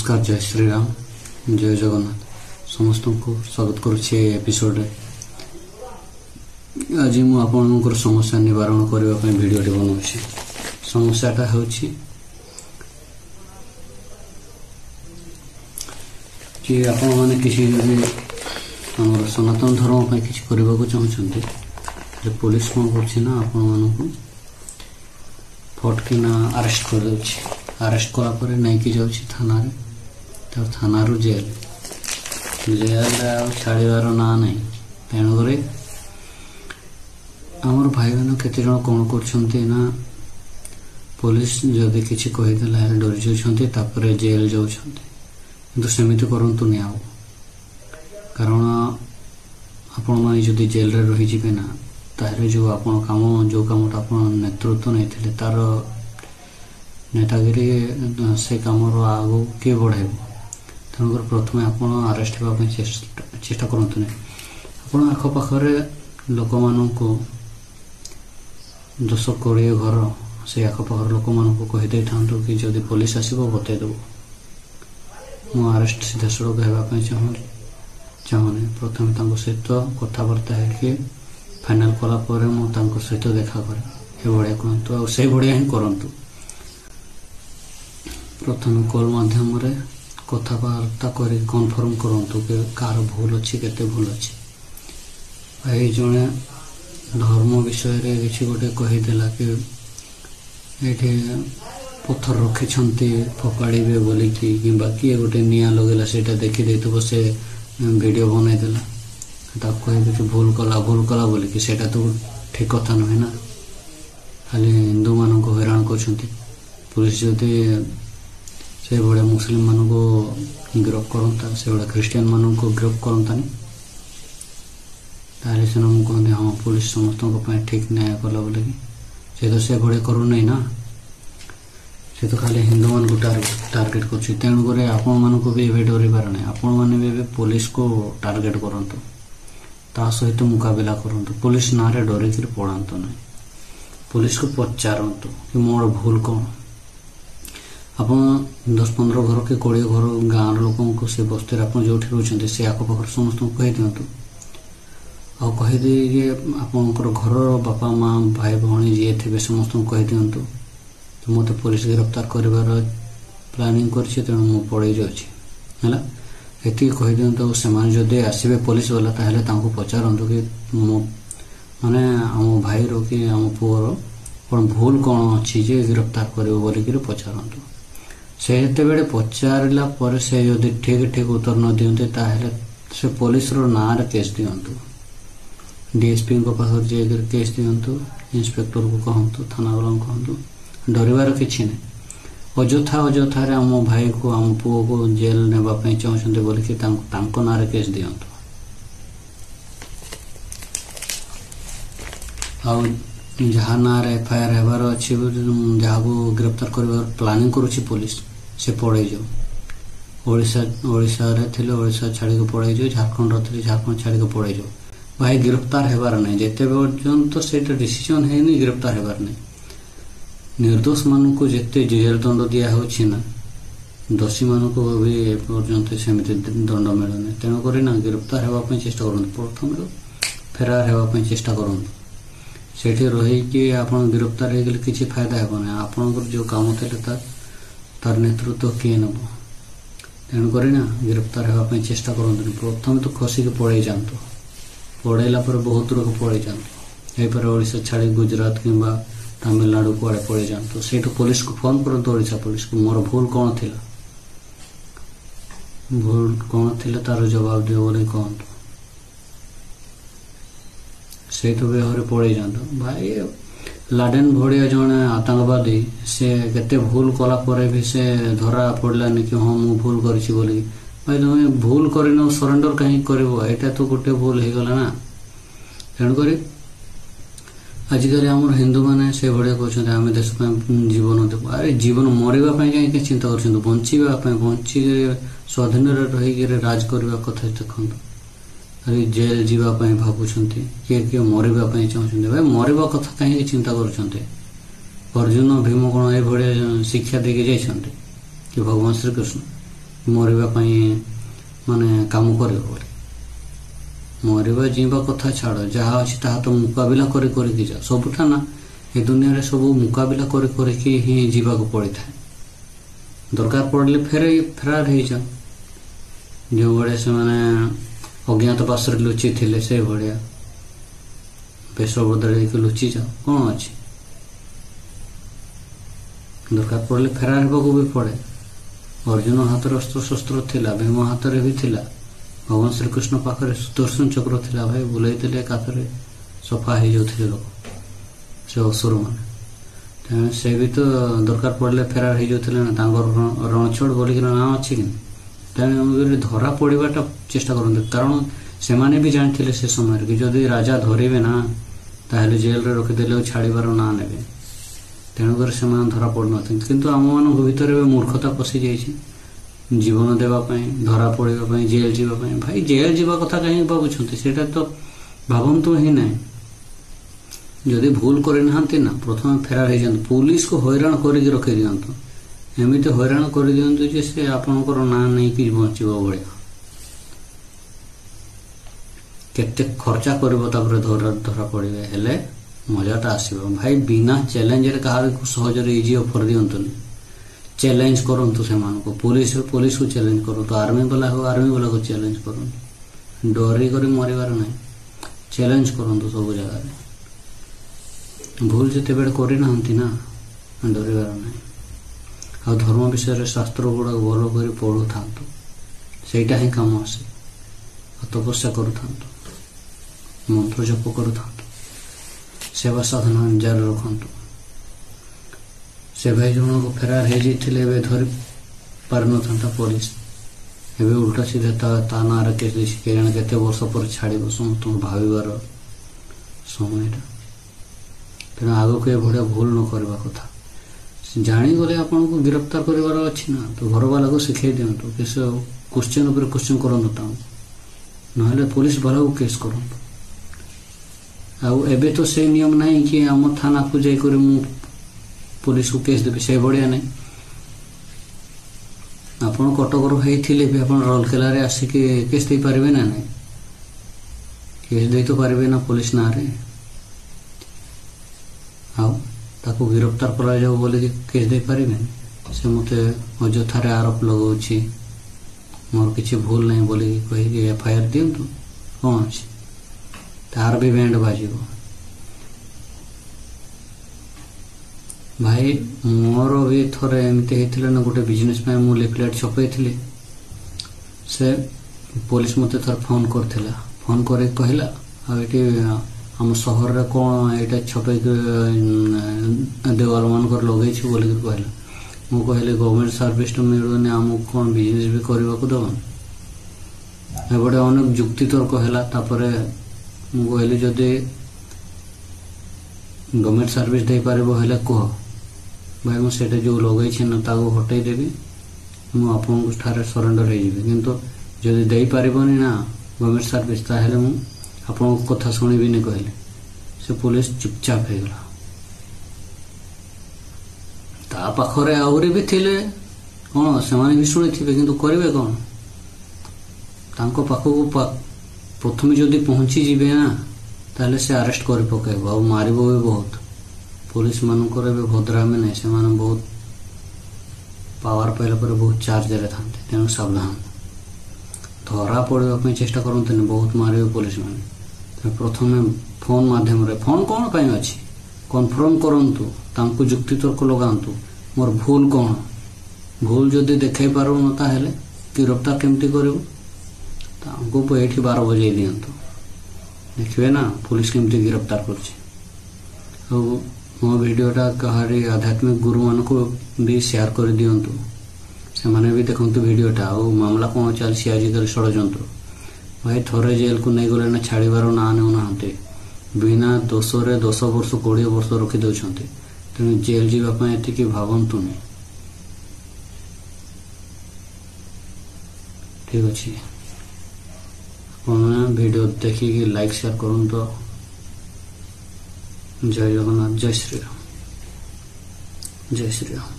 नमस्कार जय श्री राम जय जगन्नाथ समस्त को स्वागत करुच्छे एपिसोड आज मुझे समस्या निवारण करने वीडियो बनाऊँगी। समस्याटा हूँ कि आपण मैंने किसी आम सनातन धर्म पर किसी करने को चाहते पुलिस कौन करना आपण मानक फटकिना अरेस्ट कर अरेस्ट कलापर नहीं कि जाऊँ थाना तो थाना जेल जेल छाड़ार ना नहीं तेणुक आमर भाई बहन केते जन कौन कर पुलिस जदि किसी कहीदेला डरी जाऊँ जेल जाऊँ किंतु सेमिति करंतु नहीं आओ कारण आपण माने जदि जेल रे रही जिबे ना ताहले जो आपण काम जो कामटा आपण नेतृत्व नहीं थिले तार नेतागिरी से काम आगो किए बढ़ाइब तेणुकर प्रथम आप अरेस्ट होगा चेष्टा करतु नहीं आप आखपाखे लोक मान 10-20 घर से आखपाखर लोक मान कहीदे था कि जदि पुलिस आसो बतईदेव मु अरेस्ट सीधा सड़क होगापी चाहूनी प्रथम सहित कथबार्ता है फाइनाल कलापर मुझे सहित देखा करे भाया कहतु और से भाया ही करूँ प्रथम कॉल माध्यम कथबार्ता कर कन्फर्म करूँ कि कार भूल अच्छी के भूल अच्छी भाई जड़े धर्म विषय रे किसी गोटे कहीदेला कि ये पत्थर रखी फकाड़े बोलिकी कि किए गोटे निआं लगेला से देखी से वीडियो बनईदेला कहे कि भूल कला बोलिकी सेटा तो ठीक कथा नुहे ना खाली हिंदू मान को हैरान कर पुलिस जदि से भाया मुस्लिम मान को गिरफ्त करता से भाया ख्रीस्टियान मान को गिरफ्त करतानी ताले से कहते हाँ पुलिस समस्त ठीक न्याय कला बोले से तो से भाया करू नहीं ना से तो खाली हिंदू मान को टार्गेट कर तेणुक आपण मानक भी ये डरबार ना आपण मैंने भी पुलिस को टार्गेट करूँ ता सहित मुकाबला करूँ पुलिस ना डरिक पड़ातु ना पुलिस को पचारतु कि मोर भूल कौन आप 10-15 घर के 20 घर गाँव लोक से बस्ती आप जो रोचे से आखपाख समस्त कही दिंतु आ कहीदे आपंकर घर बापा माँ भाई भौणी जी थे समस्त कही दिंतु तो मत पुलिस गिरफ्तार कर प्लानिंग कर पड़े जाऊँगी ये कही दिंतु से जदि आसवे पुलिस वाला ताहले पचारतु कि माने आम भाई रो कि आम पुअर कौन भूल कौन अच्छी जे गिरफ्तार कर बोलिक पचारतु से जिते पचारा पर से जदि ठीक ठीक उत्तर न दिखते ताहले से पुलिस रो ना केस दिंतु डीएसपी पाखे जाकर केस दिंतु इंस्पेक्टर को कहतु थाना वाला कहतु डरबार किसी नहीं अजथा आम भाई को आम पुओ को जेल नेबापी चाहते बोलिकी ना केस दिंतु आ जहाँ ना एफआईआर होबार अच्छी जहाँ को गिरफ्तार कर प्लानिंग करुच्ची पुलिस से पड़े जाओ ओडिशा ओडिशा छाड़ी पड़े जाओ झारखंड रे झारखंड छाड़ी पड़े जाओ भाई गिरफ्तार होबार नहीं जिते पर्यंत से डिसीजन है गिरफ्तार होबार नहीं निर्दोष मान को जिते जेल दंड दिया ना दोषी मान को भी एपर्यंत सेमती दंड मिलूनी तेणुक ना गिरफ्तार होगापी चेष्टा करूँ प्रथम फेरार होगापी चेष्टा करूँ से रहीकि आप गिरफ्तार हो किसी फायदा हेना आपणकर जो काम थे तार नेतृत्व किए नब तेणुक ना गिरफ्तार होगापी चेष्टा करते प्रथम तो खसिक पड़े जातु पड़ेला बहुत दूर को पड़े जातु यहीपर ओडिशा छाड़ी गुजरात कि तमिलनाडु कुआड़े पड़े जातु से पुलिस को फोन करतु ओडिशा पुलिस को मोर भूल कौन थी तार जवाब दियो बोले कहतु से तो बेहरे पड़े जातु भाई लाडेन भड़िया जड़े आतंकवादी से केते भूल कला पर भी से धरा पड़लानी कि हाँ मु भूल करी बोली भाई तुम भूल कर सरेंडर कहीं कर यहाँ तो गोटे भूल हो गला ना तेणुक आजिकल आम हिंदू मैंने से भाया कहते आम देश जीवन देव अरे जीवन मरवाई कहीं चिंता कर बचापी बची स्वाधीन रही राज करने कथा देखते अरे जेल जीवाई भावुंट किए किए मरवाई चाहते भाई मरवा कथा कहीं चिंता कर अर्जुन भीम कौन ये शिक्षा देके जाते कि भगवान श्रीकृष्ण ମରିବା ପାଇଁ ମାନେ କାମ କରିବ ବୋଲି। ମରିବା ଯିବା କଥା ଛାଡ଼, ଯାହା ଅଛି ତାହା ତ ମୁକାବିଲା କରିକି ଯାଅ। ସବୁଟା ନା ଏ ଦୁନିଆରେ ସବୁ ମୁକାବିଲା କରିକି ହିଁ ଯିବାକୁ ପଡ଼ିଥାଏ। ଦରକାର ପଡ଼ିଲେ ଫେରାର ହେଇଯାଅ। ଯେଉଁଭଳିଆ ସେମାନେ ଅଜ୍ଞାତବାସରେ ଲୁଚିଥିଲେ ସେଇଭଳିଆ ବେଶ ବଦଳେଇକି ଲୁଚିଯାଅ, କ'ଣ ଅଛି। ଦରକାର ପଡ଼ିଲେ ଫେରାର ହେବାକୁ ବି ପଡ଼େ। ଅର୍ଜୁନ ହାତରେ ଅସ୍ତ୍ରଶସ୍ତ୍ର ଥିଲା, ଭୀମ ହାତରେ ବି ଥିଲା, ଭଗବାନ ଶ୍ରୀକୃଷ୍ଣ ପାଖରେ ସୁଦର୍ଶନ ଚକ୍ର ଥିଲା। ଭାଇ ବୁଲେଇଥିଲେ ଏକାଥରେ ସଫା ହେଇଯାଉଥିଲେ ଲୋକ, ସେ ଅସୁରମାନେ। ତେଣୁ ସେ ବି ତ ଦରକାର ପଡ଼ିଲେ ଫେରାର ହେଇଯାଉଥିଲେ ନା, ତାଙ୍କର ରଣଛୋଡ଼ ବୋଲିକିନା ନାଁ ଅଛି କି। ତେଣୁ ଧରା ପଡ଼ିବାଟା ଚେଷ୍ଟା କରନ୍ତି, କାରଣ ସେମାନେ ବି ଜାଣିଥିଲେ ସେ ସମୟରେ କି ଯଦି ରାଜା ଧରିବେ ନା ତାହେଲେ ଜେଲରେ ରଖିଦେଲେ ଆଉ ଛାଡ଼ିବାର ନାଁ ନେବେ। ତେଣୁକରି ସେମାନେ ଧରା ପଡ଼ିନଥାନ୍ତି। କିନ୍ତୁ ଆମମାନଙ୍କ ଭିତରେ ଏବେ ମୂର୍ଖତା ପଶିଯାଇଛି, ଜୀବନ ଦେବା ପାଇଁ, ଧରା ପଡ଼ିବା ପାଇଁ, ଜେଲ ଯିବା ପାଇଁ। ଭାଇ ଜେଲ ଯିବା କଥା କାହିଁକି ଭାବୁଛନ୍ତି, ସେଇଟା ତ ଭାବନ୍ତୁ ହିଁ ନାହିଁ। ଯଦି ଭୁଲ କରିନାହାନ୍ତି ନା ପ୍ରଥମେ ଫେରାର ହେଇଯାଆନ୍ତୁ। ପୁଲିସକୁ ହଇରାଣ କରିକି ରଖିଦିଅନ୍ତୁ, ଏମିତି ହଇରାଣ କରିଦିଅନ୍ତୁ ଯେ ସେ ଆପଣଙ୍କର ନାଁ ନେଇକି ବଞ୍ଚିବ ଭଳିଆ। କେତେ ଖର୍ଚ୍ଚା କରିବ ତାପରେ ଧରା ପଡ଼ିବେ, ହେଲେ ମଜାଟା ଆସିବ। ଭାଇ ବିନା ଚ୍ୟାଲେଞ୍ଜରେ କାହାକୁ ସହଜରେ ଇଜି ଅଫର ଦିଅନ୍ତୁନି। ଚ୍ୟାଲେଞ୍ଜ କରନ୍ତୁ ସେମାନଙ୍କୁ। ପୋଲିସକୁ ଚ୍ୟାଲେଞ୍ଜ କରନ୍ତୁ, ଆର୍ମି ବାଲାକୁ ଚ୍ୟାଲେଞ୍ଜ କରନ୍ତୁ। ଡରି କରି ମରିବାର ନାହିଁ, ଚ୍ୟାଲେଞ୍ଜ କରନ୍ତୁ ସବୁ ଜାଗାରେ। ଭୁଲ ଯେତେବେଳେ କରିନାହାନ୍ତି ନା, ଡରିବାର ନାହିଁ। ଆଉ ଧର୍ମ ବିଷୟରେ ଶାସ୍ତ୍ର ଗୁଡ଼ାକ ଭଲ କରି ପଢ଼ୁଥାନ୍ତୁ, ସେଇଟା ହିଁ କାମ ଆସେ। ଆଉ ତପସ୍ୟା କରୁଥାନ୍ତୁ, ମନ୍ତ୍ର ଜପ କରୁଥାନ୍ତୁ, ସେବା ସାଧନା ଜାରି ରଖନ୍ତୁ। ସେ ଭାଇ ଜଣକ ଫେରାର ହେଇଯାଇଥିଲେ, ଏବେ ଧରି ପାରିନଥାନ୍ତା ପୋଲିସ। ଏବେ ଉଲ୍ଟା ସିଧା ତା ନାଁରେ କେସ୍ ଦେଇଛି, କେଜାଣି କେତେ ବର୍ଷ ପରେ ଛାଡ଼ିବ, ସମସ୍ତଙ୍କୁ ଭାବିବାର ସମୟଟା। ତେଣୁ ଆଗକୁ ଏଭଳିଆ ଭୁଲ ନ କରିବା କଥା। ଜାଣିଗଲେ ଆପଣଙ୍କୁ ଗିରଫତାର କରିବାର ଅଛି ନା, ତ ଘରବାଲାକୁ ଶିଖେଇ ଦିଅନ୍ତୁ କି ସେ କ୍ୱେଶ୍ଚନ୍ ଉପରେ କ୍ୱେଶ୍ଚନ୍ କରନ୍ତୁ ତାଙ୍କୁ, ନହେଲେ ପୋଲିସ ବାଲାକୁ କେସ୍ କରନ୍ତୁ। ଆଉ ଏବେ ତ ସେଇ ନିୟମ ନାହିଁ କି ଆମ ଥାନାକୁ ଯାଇକରି ମୁଁ ପୋଲିସକୁ କେସ୍ ଦେବି, ସେଇଭଳିଆ ନାହିଁ। ଆପଣ କଟକରୁ ହେଇଥିଲେ ବି ଆପଣ ରାଉରକେଲାରେ ଆସିକି କେସ୍ ଦେଇପାରିବେ ନା ନାହିଁ? କେସ୍ ଦେଇ ତ ପାରିବେ ନା ପୋଲିସ ନାଁରେ। ଆଉ ତାକୁ ଗିରଫତାର କରାଯାଉ ବୋଲିକି କେସ୍ ଦେଇପାରିବେନି। ସେ ମୋତେ ଅଯଥାରେ ଆରୋପ ଲଗାଉଛି, ମୋର କିଛି ଭୁଲ ନାହିଁ ବୋଲିକି କହିକି FIR ଦିଅନ୍ତୁ, କ'ଣ ଅଛି, ତାର ବି ବ୍ୟାଣ୍ଡ ବାଜିବ। ଭାଇ ମୋର ବି ଥରେ ଏମିତି ହେଇଥିଲା ନା, ଗୋଟେ ବିଜନେସ୍ ପାଇଁ ମୁଁ ଲିଫଲେଟ୍ ଛପେଇଥିଲି। ସେ ପୋଲିସ ମୋତେ ଥରେ ଫୋନ୍ କରିଥିଲା, ଫୋନ୍ କରିକି କହିଲା ଆଉ ଏଠି ଆମ ସହରରେ କ'ଣ ଏଇଟା ଛପେଇକି ଦେୱାଲ ମାନଙ୍କର ଲଗେଇଛୁ ବୋଲିକି କହିଲା। ମୁଁ କହିଲି ଗଭର୍ଣ୍ଣମେଣ୍ଟ ସର୍ଭିସଟା ମିଳୁନି, ଆମକୁ କ'ଣ ବିଜନେସ୍ ବି କରିବାକୁ ଦେବନି। ଏପଟେ ଅନେକ ଯୁକ୍ତି ତର୍କ ହେଲା। ତାପରେ ମୁଁ କହିଲି ଯଦି ଗଭର୍ଣ୍ଣମେଣ୍ଟ ସର୍ଭିସ ଦେଇପାରିବ ହେଲେ କୁହ ଭାଇ, ମୁଁ ସେଇଟା ଯେଉଁ ଲଗେଇଛି ନା ତାକୁ ହଟେଇ ଦେବି, ମୁଁ ଆପଣଙ୍କ ଠାରେ ସରେଣ୍ଡର ହେଇଯିବି। କିନ୍ତୁ ଯଦି ଦେଇପାରିବନି ନା ଗଭର୍ଣ୍ଣମେଣ୍ଟ ସର୍ଭିସ, ତାହେଲେ ମୁଁ ଆପଣଙ୍କ କଥା ଶୁଣିବିନି କହିଲେ। ସେ ପୋଲିସ ଚୁପଚାପ ହେଇଗଲା। ତା ପାଖରେ ଆହୁରି ବି ଥିଲେ, କ'ଣ ସେମାନେ ବି ଶୁଣିଥିବେ, କିନ୍ତୁ କରିବେ କ'ଣ? ତାଙ୍କ ପାଖକୁ ପ୍ରଥମେ ଯଦି ପହଞ୍ଚିଯିବେ ନା, ତାହେଲେ ସେ ଆରେଷ୍ଟ କରି ପକାଇବ ଆଉ ମାରିବ ବି ବହୁତ। ପୋଲିସ ମାନଙ୍କର ଏବେ ଭଦ୍ରାମି ନାହିଁ, ସେମାନେ ବହୁତ ପାୱାର ପାଇଲା ପରେ ବହୁତ ଚାର୍ଜରେ ଥାନ୍ତି। ତେଣୁ ସାବଧାନ, ଧରା ପଡ଼ିବା ପାଇଁ ଚେଷ୍ଟା କରନ୍ତୁନି, ବହୁତ ମାରିବେ ପୋଲିସ ମାନେ। ପ୍ରଥମେ ଫୋନ୍ ମାଧ୍ୟମରେ, ଫୋନ୍ କ'ଣ ପାଇଁ ଅଛି, କନଫର୍ମ କରନ୍ତୁ, ତାଙ୍କୁ ଯୁକ୍ତିତର୍କ ଲଗାନ୍ତୁ, ମୋର ଭୁଲ କ'ଣ। ଭୁଲ ଯଦି ଦେଖାଇ ପାରୁନ ତାହେଲେ ଗିରଫତାର କେମିତି କରିବୁ? ତାଙ୍କୁ ଏଇଠି 12 ବଜେଇ ଦିଅନ୍ତୁ, ଦେଖିବେ ନା ପୋଲିସ କେମିତି ଗିରଫତାର କରୁଛି। ଆଉ ମୋ ଭିଡ଼ିଓଟା କାହାରି ଆଧ୍ୟାତ୍ମିକ ଗୁରୁମାନଙ୍କୁ ବି ସେୟାର କରିଦିଅନ୍ତୁ, ସେମାନେ ବି ଦେଖନ୍ତୁ ଭିଡ଼ିଓଟା। ଆଉ ମାମଲା କ'ଣ ଚାଲିଛି ଆଜିକାଲି ଷଡ଼ଯନ୍ତ୍ର। ଭାଇ ଥରେ ଜେଲକୁ ନେଇଗଲେ ନା ଛାଡ଼ିବାର ନାଁ ନେଉନାହାନ୍ତି। ବିନା ଦୋଷରେ 10 ବର୍ଷ 20 ବର୍ଷ ରଖିଦେଉଛନ୍ତି। ତେଣୁ ଜେଲ ଯିବା ପାଇଁ ଏତିକି ଭାବନ୍ତୁନି। ଠିକ୍ ଅଛି, ଆପଣ ଭିଡ଼ିଓ ଦେଖିକି ଲାଇକ୍ ସେୟାର କରନ୍ତୁ। ଜୟ ଜଗନ୍ନାଥ, ଜୟ ଶ୍ରୀରାମ, ଜୟ ଶ୍ରୀରାମ।